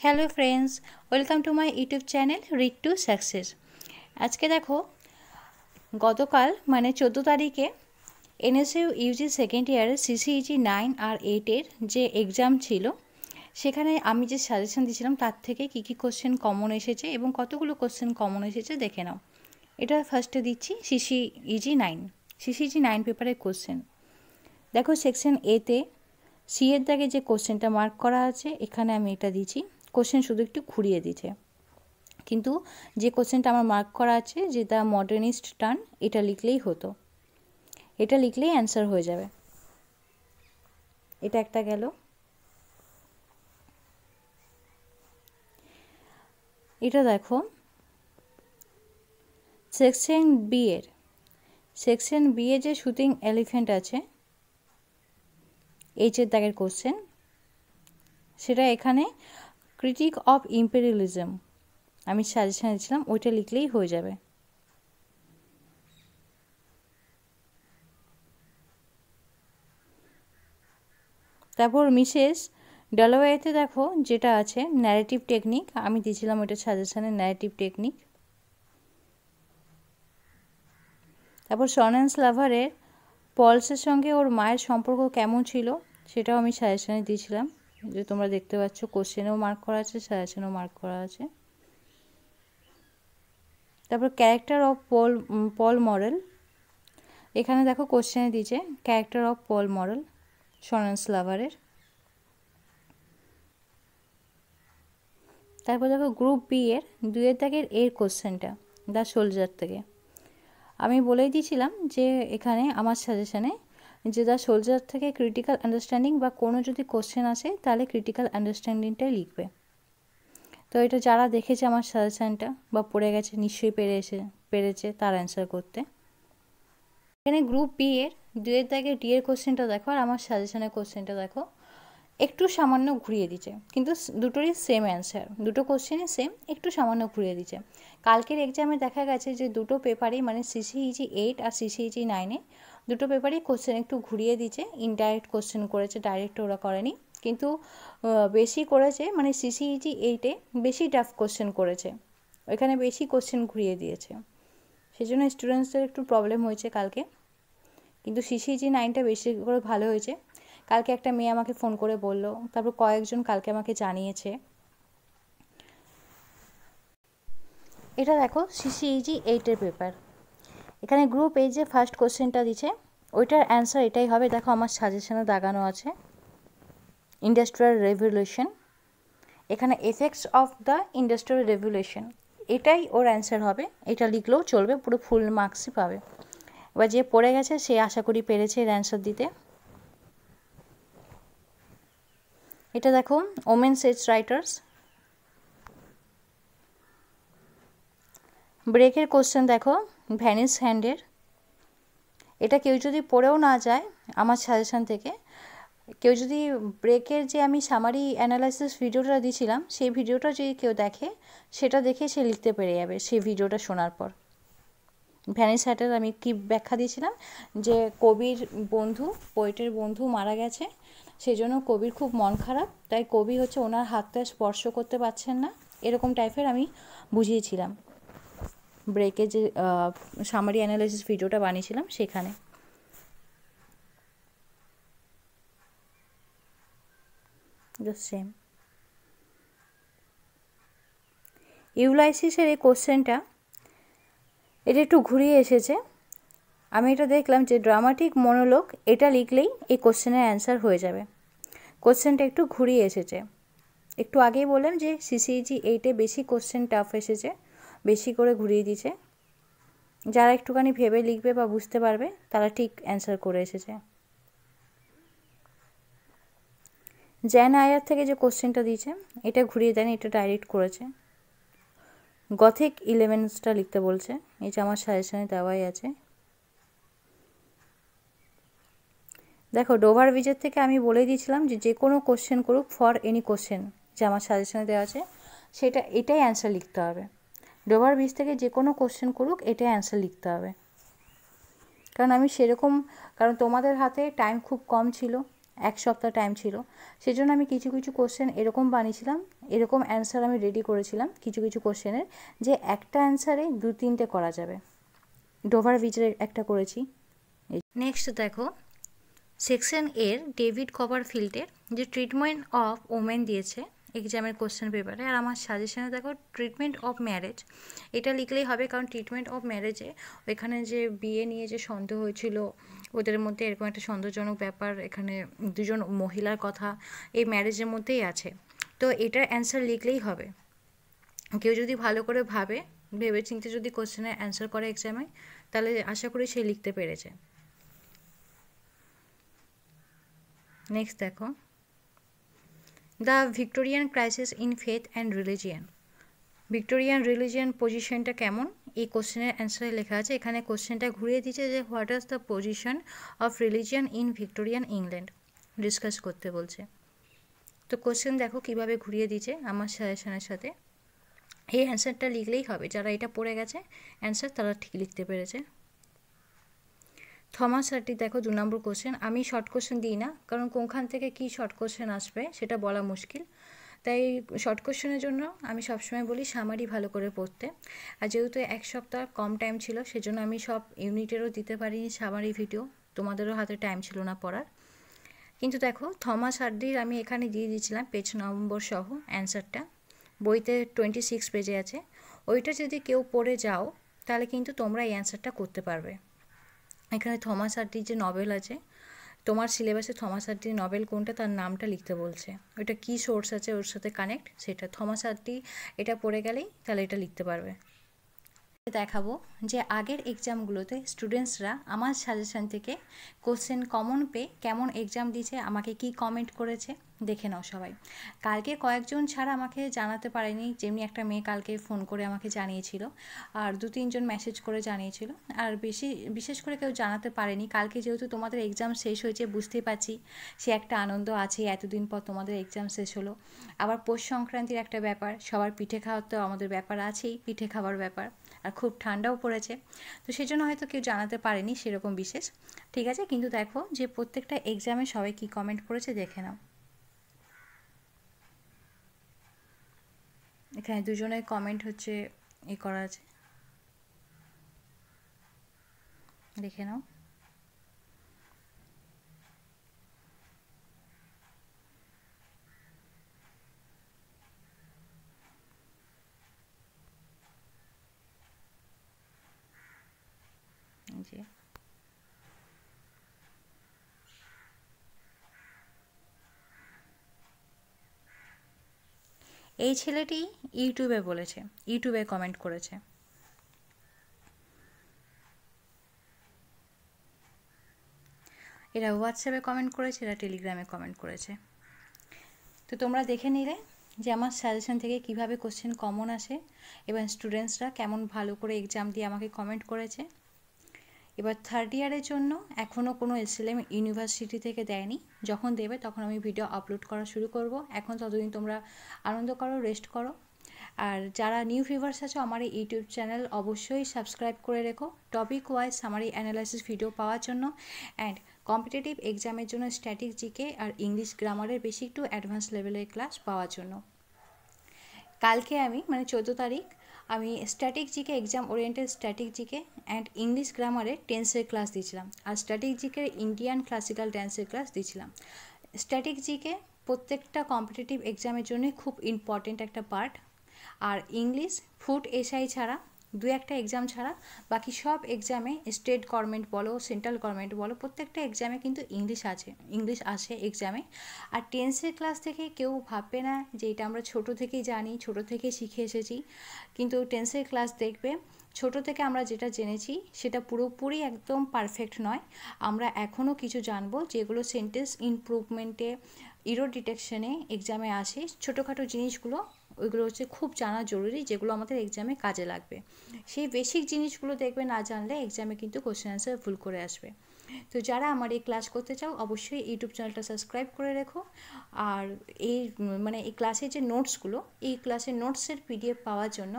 Hello friends, welcome to my YouTube channel read to success. আজকে দেখো, গতকাল মানে 14 তারিখে এনএসইউ ইউজি সেকেন্ড ইয়ারের সিসিইজি 9 আর 8-এর যে এক্সাম ছিল, সেখানে আমি যে সাজেশন দিয়েছিলাম তার থেকে কী কী কোশ্চেন কমন এসেছে এবং কতগুলো কোশ্চেন কমন এসেছে দেখে নাও। এটা ফার্স্টে দিচ্ছি সিসিইজি 9 পেপারের কোশ্চেন। দেখো, সেকশন এতে সি এর দাগে যে কোশ্চেনটা মার্ক করা আছে, এখানে আমি এটা দিচ্ছি। কোশ্চেন শুধু একটু ঘুরিয়ে দিচ্ছে, কিন্তু যে কোশ্চেনটা আমার মার্ক করা আছে যে দ্য মডার্নিস্ট টার্ন, এটা লিখলেই হতো, এটা লিখলেই অ্যান্সার হয়ে যাবে। এটা একটা গেল। এটা দেখো, সেকশন বি এর যে শুটিং এলিফ্যান্ট আছে, এইচের দাগের কোশ্চেন, সেটা এখানে ক্রিটিক অফ ইম্পেরিয়ালিজম আমি সাজেশন দিয়েছিলাম, ওইটা লিখলেই হয়ে যাবে। তারপর মিসেস ডলাওয়েতে দেখো যেটা আছে ন্যারেটিভ টেকনিক, আমি দিয়েছিলাম ওইটা সাজেশনের ন্যারেটিভ টেকনিক। তারপর সনেন্স লাভারের পলসের সঙ্গে ওর মায়ের সম্পর্ক কেমন ছিল, সেটাও আমি সাজেশনে দিয়েছিলাম, যে তোমরা দেখতে পাচ্ছ কোশ্চেনেও মার্ক করা আছে, সাজেশনেও মার্ক করা আছে। তারপর ক্যারেক্টার অফ পল মরেল, এখানে দেখো কোশ্চেনে দিয়েছে ক্যারেক্টার অফ পল মরেল সনেন্স লাভারের। তারপর দেখো গ্রুপ বি এর 2 দাগের এর কোশ্চেনটা দ্য সোলজার থেকে আমি বলেই দিয়েছিলাম যে এখানে আমার সাজেশনে যে দ্য সোলজার থেকে ক্রিটিক্যাল আন্ডারস্ট্যান্ডিং বা কোনো যদি কোশ্চেন আসে তাহলে ক্রিটিক্যাল আন্ডারস্ট্যান্ডিংটাই লিখবে। তো এটা যারা দেখেছে আমার সাজেশনটা বা পড়ে গেছে, নিশ্চয়ই পেরেছে তার অ্যান্সার করতে। এখানে গ্রুপ বি এর 2 দাগের ডি এর কোশ্চেনটা দেখো আর আমার সাজেশনের কোশ্চেনটা দেখো, একটু সামান্য ঘুরিয়ে দিচ্ছে, কিন্তু দুটোরই সেম অ্যান্সার, দুটো কোশ্চেনই সেম, একটু সামান্য ঘুরিয়ে দিচ্ছে। কালকের এক্সামে দেখা গেছে যে দুটো পেপারেই মানে সিসিইজি 8 আর সিসিইজি 9-এ দুটো পেপারেই কোশ্চেন একটু ঘুরিয়ে দিচ্ছে, ইনডাইরেক্ট কোশ্চেন করেছে, ডাইরেক্ট ওরা করেনি, কিন্তু বেশি করেছে মানে সিসিইজি 8-এ বেশি টাফ কোশ্চেন করেছে, ওইখানে বেশি কোশ্চেন ঘুরিয়ে দিয়েছে, সেই জন্য স্টুডেন্টসদের একটু প্রবলেম হয়েছে কালকে। কিন্তু সিসিইজি 9টা বেশি করে ভালো হয়েছে। কালকে একটা মেয়ে আমাকে ফোন করে বলল, তারপর কয়েকজন কালকে আমাকে জানিয়েছে। এটা দেখো সিসিইজি 8-এর পেপার, এখানে গ্রুপ এই যে ফার্স্ট কোশ্চেনটা দিচ্ছে ওইটার অ্যান্সার এটাই হবে। দেখো আমার সাজেশনে দাগানো আছে ইন্ডাস্ট্রিয়াল রেভলিউশন, এখানে effects of the industrial revolution, এটাই ওর অ্যান্সার হবে, এটা লিখলেও চলবে, পুরো ফুল মার্কসই পাবে। এবার যে পড়ে গেছে সে আশা করি পেরেছে এর অ্যান্সার দিতে। এটা দেখো ওমেন সেটস রাইটার্স, ব্রেকের কোশ্চেন দেখো ভ্যানিস হ্যান্ডের, এটা কেউ যদি পড়েও না যায় আমার সাজেশন থেকে, কেউ যদি ব্রেকের যে আমি সামারি অ্যানালাইসিস ভিডিওটা দিয়েছিলাম সেই ভিডিওটা যদি কেউ দেখে, সেটা দেখে সে লিখতে পেরে যাবে সেই ভিডিওটা শোনার পর। ভ্যানিস হ্যান্ডের আমি কি ব্যাখ্যা দিয়েছিলাম যে কবির বন্ধু, পোয়েটের বন্ধু মারা গেছে, সেই জন্য কবির খুব মন খারাপ, তাই কবি হচ্ছে ওনার হাতটা স্পর্শ করতে পারছেন না, এরকম টাইপের আমি বুঝিয়েছিলাম ব্রেকে যে সামারি অ্যানালাইসিস ভিডিওটা বানিয়েছিলাম সেখানে। সেম ইউলাইসিসের এই কোশ্চেনটা এটা একটু ঘুরিয়ে এসেছে, আমি এটা দেখলাম যে ড্রামাটিক মনোলগ এটা লিখলেই এই কোশ্চেনের অ্যান্সার হয়ে যাবে। কোশ্চেনটা একটু ঘুরিয়ে এসেছে, একটু আগেই বললাম যে সিসিইজি 8-এ বেশি কোশ্চেন টাফ এসেছে, বেশি করে ঘুরিয়ে দিয়েছে, যারা একটুখানি ভেবে লিখবে বা বুঝতে পারবে তারা ঠিক অ্যান্সার করে এসেছে। জ্যান আয়ার থেকে যে কোশ্চেনটা দিয়েছে এটা ঘুরিয়ে দেন, এটা ডাইরেক্ট করেছে, গথিক 11টা লিখতে বলছে, এই যে আমার সাজেশনে দেওয়াই আছে। দেখো ডোভার ভিজের থেকে আমি বলে দিয়েছিলাম যে যে কোনো কোশ্চেন করুক, ফর এনি কোশ্চেন যে আমার সাজেশনে দেওয়া আছে সেটা এটাই অ্যান্সার লিখতে হবে। ডোভার ভিজ থেকে যে কোনো কোশ্চেন করুক এটাই অ্যান্সার লিখতে হবে, কারণ আমি সেরকম, কারণ তোমাদের হাতে টাইম খুব কম ছিল, এক সপ্তাহ টাইম ছিল, সেজন্য আমি কিছু কিছু কোশ্চেন এরকম বানিয়েছিলাম, এরকম অ্যান্সার আমি রেডি করেছিলাম কিছু কিছু কোশ্চেনের, যে একটা অ্যান্সারে 2-3টে করা যাবে। ডোভার ব্রিজের একটা করেছি। নেক্সট দেখো, সেকশন এর ডেভিড কপারফিল্ডের যে ট্রিটমেন্ট অফ ওমেন দিয়েছে এক্সামের কোশ্চেন পেপারে, আর আমার সাজেশনে দেখো ট্রিটমেন্ট অফ ম্যারেজ এটা লিখলেই হবে, কারণ ট্রিটমেন্ট অফ ম্যারেজে ওইখানে যে বিয়ে নিয়ে যে সন্দেহ হয়েছিল ওদের মধ্যে এরকম একটা সন্দেহজনক ব্যাপার, এখানে দুজন মহিলার কথা এই ম্যারেজের মধ্যেই আছে, তো এটার অ্যান্সার লিখলেই হবে। কেউ যদি ভালো করে ভেবে চিন্তে যদি কোশ্চেনের অ্যান্সার করে এক্সামে, তাহলে আশা করি সে লিখতে পেরেছে। নেক্সট দেখো, the Victorian crisis in faith and religion. Victorian religion পজিশনটা কেমন, এই কোশ্চেনের অ্যান্সারে লেখা আছে। এখানে কোশ্চেনটা ঘুরিয়ে দিচ্ছে যে what is the position of religion in Victorian England, discuss করতে বলছে। তো কোশ্চেন দেখো কীভাবে ঘুরিয়ে দিচ্ছে আমার সাজেশনের সাথে। এই অ্যান্সারটা লিখলেই হবে, যারা এটা পড়ে গেছে অ্যান্সার তারা ঠিক লিখতে পেরেছে। থমাস হার্টি দেখো 2 নম্বর কোশ্চেন। আমি শর্ট কোশ্চেন দিই না, কারণ কোনখান থেকে কি শর্ট কোশ্চেন আসবে সেটা বলা মুশকিল, তাই শর্ট কোশ্চেনের জন্য আমি সবসময় বলি সামারি ভালো করে পড়তে। আর যেহেতু এক সপ্তাহ কম টাইম ছিল, সেজন্য আমি সব ইউনিটেরও দিতে পারিনি সামারি ভিডিও, তোমাদেরও হাতে টাইম ছিল না পড়ার। কিন্তু দেখো থমাস হার্ডির আমি এখানে দিয়ে দিয়েছিলাম পেজ নম্বর সহ অ্যান্সারটা, বইতে 26 পেজে আছে। ওইটা যদি কেউ পড়ে যাও তাহলে কিন্তু তোমরা এই অ্যান্সারটা করতে পারবে। এখানে থমাস হার্ডির যে নভেল আছে, তোমার সিলেবাসে থমাস হার্ডির নভেল কোনটা তার নামটা লিখতে বলছে, ওইটা কী সোর্স আছে ওর সাথে কানেক্ট, সেটা থমাস হার্ডি এটা পড়ে গেলেই তাহলে এটা লিখতে পারবে। দেখাবো যে আগের এক্সামগুলোতে স্টুডেন্টসরা আমার সাজেশন থেকে কোশ্চেন কমন পেয়ে কেমন এক্সাম দিয়েছে, আমাকে কি কমেন্ট করেছে দেখে নাও সবাই। কালকে কয়েকজন ছাড়া আমাকে জানাতে পারেনি, যেমনি একটা মেয়ে কালকে ফোন করে আমাকে জানিয়েছিল, আর 2-3জন মেসেজ করে জানিয়েছিল, আর বিশেষ করে কেউ জানাতে পারেনি। কালকে যেহেতু তোমাদের এক্সাম শেষ হয়েছে বুঝতেই পারছি, সে একটা আনন্দ আছে, এতদিন পর তোমাদের এক্সাম শেষ হলো। আবার পৌষ সংক্রান্তির একটা ব্যাপার, সবার পিঠে খাওয়ার তো আমাদের ব্যাপার আছেই, পিঠে খাওয়ার ব্যাপার, আর খুব ঠান্ডাও পড়েছে, তো সেই জন্য হয়তো কেউ জানাতে পারেনি সেরকম বিশেষ। ঠিক আছে, কিন্তু দেখো যে প্রত্যেকটা এক্সামে সবাই কি কমেন্ট করেছে দেখে নাও। এখানে দুজনের কমেন্ট হচ্ছে করা আছে, দেখে নাও। যে এই ছেলেটি ইউটিউবে বলেছে, ইউটিউবে কমেন্ট করেছে। এরা হোয়াটসঅ্যাপে কমেন্ট করেছে, এরা টেলিগ্রামে কমেন্ট করেছে। তো তোমরা দেখে নিলে যে আমার সাজেশন থেকে কিভাবে কোশ্চেন কমন আসে, এবং স্টুডেন্টসরা কেমন ভালো করে এক্সাম দিয়ে আমাকে কমেন্ট করেছে। এবার থার্ড ইয়ারের জন্য এখনও কোনো এসএলএম ইউনিভার্সিটি থেকে দেয়নি, যখন দেবে তখন আমি ভিডিও আপলোড করা শুরু করব। এখন ততদিন তোমরা আনন্দ করো, রেস্ট করো। আর যারা নিউ ভিউয়ার্স আছো আমার এই ইউটিউব চ্যানেল অবশ্যই সাবস্ক্রাইব করে রেখো, topic wise summary analysis video পাওয়ার জন্য, অ্যান্ড কম্পিটিটিভ এক্সামের জন্য স্ট্যাটিক জিকে আর ইংলিশ গ্রামারের বেসিক টু অ্যাডভান্স লেভেলের ক্লাস পাওয়ার জন্য। কালকে আমি 14 তারিখ আমি static GK exam oriented static GK and English গ্রামারের টেন্সের ক্লাস দিয়েছিলাম, আর স্ট্যাটিক জিকের ইন্ডিয়ান ক্লাসিক্যাল ড্যান্সের ক্লাস দিয়েছিলাম। স্ট্যাটিক জিকে প্রত্যেকটা কম্পিটিটিভ এক্সামের জন্যই খুব ইম্পর্টেন্ট একটা পার্ট, আর ইংলিশ ফুড এসআই ছাড়া 2-1টা এক্সাম ছাড়া বাকি সব এক্সামে, স্টেট গভর্নমেন্ট বলো সেন্ট্রাল গভর্নমেন্ট বলো, প্রত্যেকটা এক্সামে কিন্তু ইংলিশ আসে এক্সামে। আর টেন্সের ক্লাস থেকে কেউ ভাববে না যে এটা আমরা ছোটো থেকেই জানি, ছোটো থেকেই শিখে এসেছি, কিন্তু টেন্সের ক্লাস দেখবে ছোটো থেকে আমরা যেটা জেনেছি সেটা পুরোপুরি একদম পারফেক্ট নয়, আমরা এখনও কিছু জানবো যেগুলো সেন্টেন্স ইমপ্রুভমেন্টে, ইরর ডিটেকশনে এক্সামে আসে। ছোটোখাটো জিনিসগুলো ওইগুলো হচ্ছে খুব জানা জরুরি, যেগুলো আমাদের এক্সামে কাজে লাগবে। সেই বেসিক জিনিসগুলো দেখবে না জানলে এক্সামে কিন্তু কোশ্চেন অ্যান্সার ভুল করে আসবে। তো যারা আমার এই ক্লাস করতে চাও অবশ্যই ইউটিউব চ্যানেলটা সাবস্ক্রাইব করে রেখো। আর এই এই ক্লাসের যে নোটসগুলো, এই ক্লাসের নোটসের পিডিএফ পাওয়ার জন্য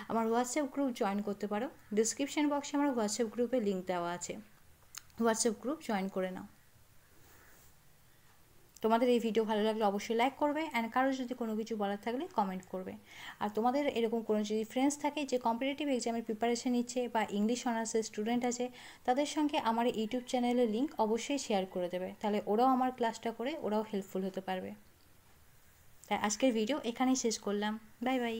আমার হোয়াটসঅ্যাপ গ্রুপ জয়েন করতে পারো। ডিসক্রিপশন বক্সে আমার হোয়াটসঅ্যাপ গ্রুপের লিঙ্ক দেওয়া আছে, হোয়াটসঅ্যাপ গ্রুপ জয়েন করে নাও। তোমাদের এই ভিডিও ভালো লাগলে অবশ্যই লাইক করবে, অ্যান্ড কারো যদি কোনো কিছু বলার থাকলে কমেন্ট করবে। আর তোমাদের এরকম কোনো যদি ফ্রেন্ডস থাকে যে কম্পিটিটিভ এক্সামের প্রিপারেশন নিচ্ছে বা ইংলিশ অনার্সের স্টুডেন্ট আছে, তাদের সঙ্গে আমার ইউটিউব চ্যানেলের লিঙ্ক অবশ্যই শেয়ার করে দেবে, তাহলে ওরাও আমার ক্লাসটা করে ওরাও হেল্পফুল হতে পারবে। তাই আজকের ভিডিও এখানেই শেষ করলাম। Bye bye.